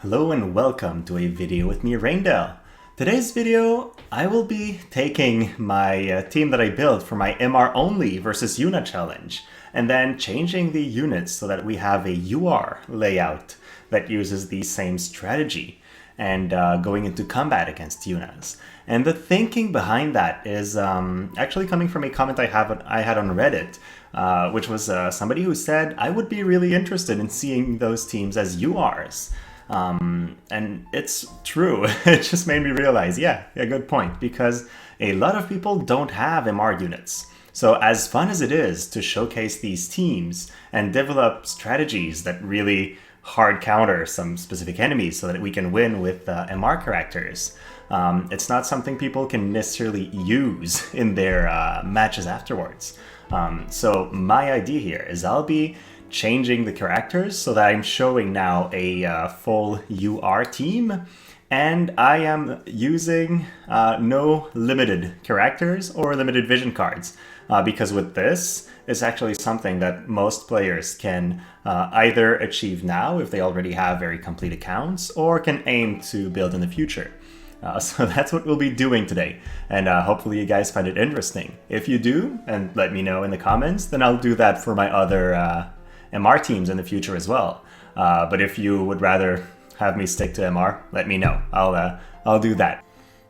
Hello and welcome to a video with me, Raindell. Today's video, I will be taking my team that I built for my MR only versus Yuna challenge, and then changing the units so that we have a UR layout that uses the same strategy, and going into combat against Yunas. And the thinking behind that is actually coming from a comment I had on Reddit, which was somebody who said, I would be really interested in seeing those teams as URs. And it's true. It just made me realize, yeah, good point, because a lot of people don't have MR units. So as fun as it is to showcase these teams and develop strategies that really hard counter some specific enemies so that we can win with MR characters, it's not something people can necessarily use in their matches afterwards. So my idea here is I'll be changing the characters so that I'm showing now a full UR team, and I am using no limited characters or limited vision cards, because with this, it's actually something that most players can either achieve now if they already have very complete accounts, or can aim to build in the future. So that's what we'll be doing today, and hopefully you guys find it interesting. If you do, and let me know in the comments, then I'll do that for my other MR teams in the future as well. But if you would rather have me stick to MR, let me know. I'll do that.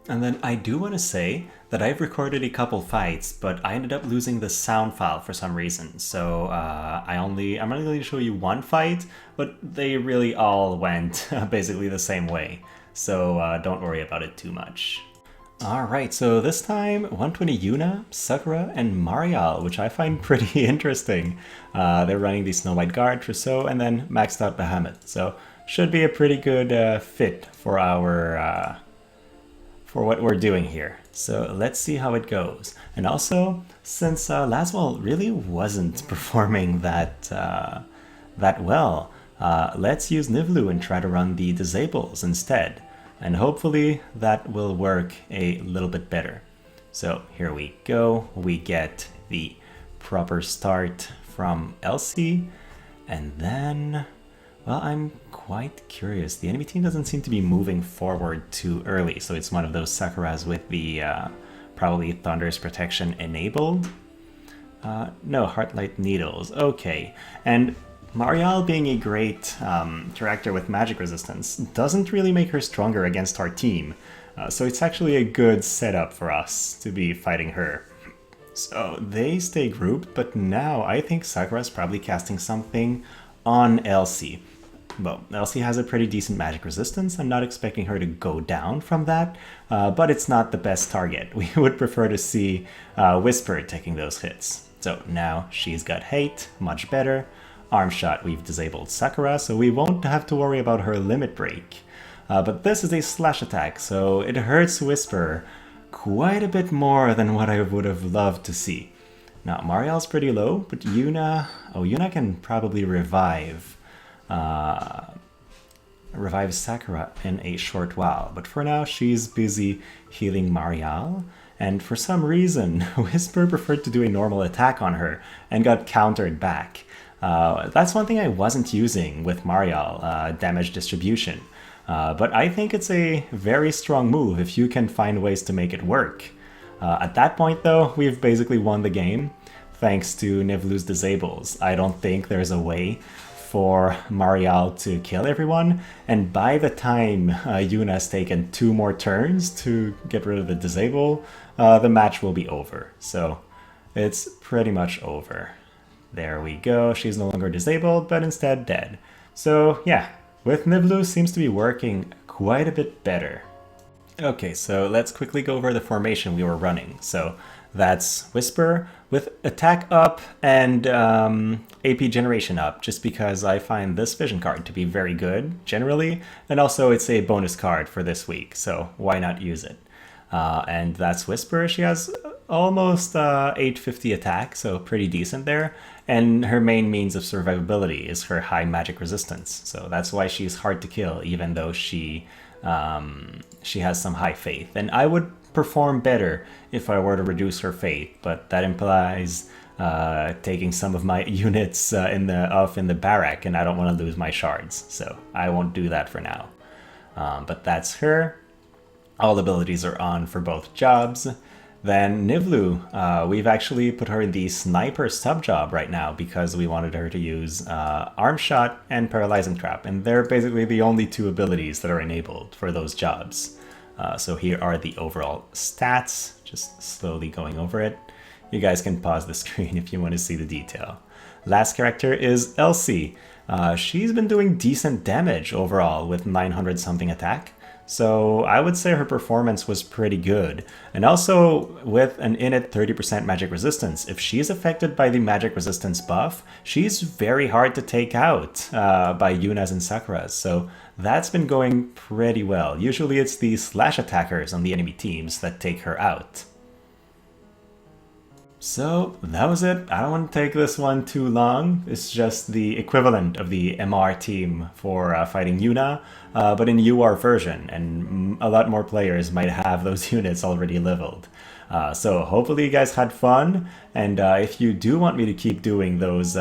And then I do want to say that I've recorded a couple fights, but I ended up losing the sound file for some reason. So I'm only going to show you one fight, but they really all went basically the same way. So don't worry about it too much. Alright, so this time 120 Yuna, Sakura, and Mariale, which I find pretty interesting. They're running the Snow White Guard, Trousseau, and then maxed out Bahamut. So should be a pretty good fit for our for what we're doing here. So let's see how it goes. And also, since Laswell really wasn't performing that well, let's use Niv'Lu and try to run the disables instead. And hopefully that will work a little bit better. So here we go. We get the proper start from Elsie. And then, well, I'm quite curious. The enemy team doesn't seem to be moving forward too early. So it's one of those Sakuras with the probably Thunder's Protection enabled. No, Heartlight Needles. Okay. And Mariale, being a great character with magic resistance, doesn't really make her stronger against our team, so it's actually a good setup for us to be fighting her. So they stay grouped, but now I think Sakura's probably casting something on Elsie. Well, Elsie has a pretty decent magic resistance. I'm not expecting her to go down from that, but it's not the best target. We would prefer to see Whisper taking those hits. So now she's got Hate, much better. Arm Shot, we've disabled Sakura, so we won't have to worry about her limit break. But this is a slash attack, so it hurts Whisper quite a bit more than what I would have loved to see. Now, Mariale's pretty low, but Yuna can probably revive Sakura in a short while. But for now, she's busy healing Mariale. And for some reason, Whisper preferred to do a normal attack on her and got countered back. That's one thing I wasn't using with Mariale, damage distribution. But I think it's a very strong move if you can find ways to make it work. At that point, though, we've basically won the game, thanks to Niv'Lu's disables. I don't think there's a way for Mariale to kill everyone, and by the time Yuna's taken 2 more turns to get rid of the disable, the match will be over. So it's pretty much over. There we go, she's no longer disabled, but instead dead. So yeah, with Niv'Lu seems to be working quite a bit better. Okay, so let's quickly go over the formation we were running. So that's Whisper with attack up and AP generation up, just because I find this vision card to be very good generally, and also it's a bonus card for this week, so why not use it? And that's Whisper. She has almost 850 attack, so pretty decent there. And her main means of survivability is her high magic resistance. So that's why she's hard to kill, even though she has some high faith. And I would perform better if I were to reduce her faith, but that implies taking some of my units off in the barrack, and I don't want to lose my shards, so I won't do that for now. But that's her. All abilities are on for both jobs. Then Niv'Lu, we've actually put her in the sniper sub-job right now because we wanted her to use arm shot and paralyzing trap, and they're basically the only two abilities that are enabled for those jobs. So here are the overall stats, just slowly going over it. You guys can pause the screen if you want to see the detail. Last character is Elsie. She's been doing decent damage overall with 900 something attack. So I would say her performance was pretty good. And also with an innate 30% magic resistance, if she's affected by the magic resistance buff, she's very hard to take out by Yuna's and Sakura's. So that's been going pretty well. Usually it's the slash attackers on the enemy teams that take her out. So that was it. I don't want to take this one too long. It's just the equivalent of the MR team for fighting Yuna, but in UR version, and a lot more players might have those units already leveled. So hopefully you guys had fun, and if you do want me to keep doing those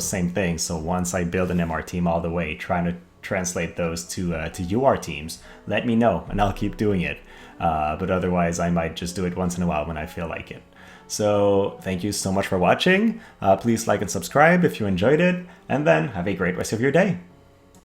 same things, so once I build an MR team all the way, trying to translate those to UR teams, let me know and I'll keep doing it. But otherwise I might just do it once in a while when I feel like it. So thank you so much for watching. Please like and subscribe if you enjoyed it, and then have a great rest of your day.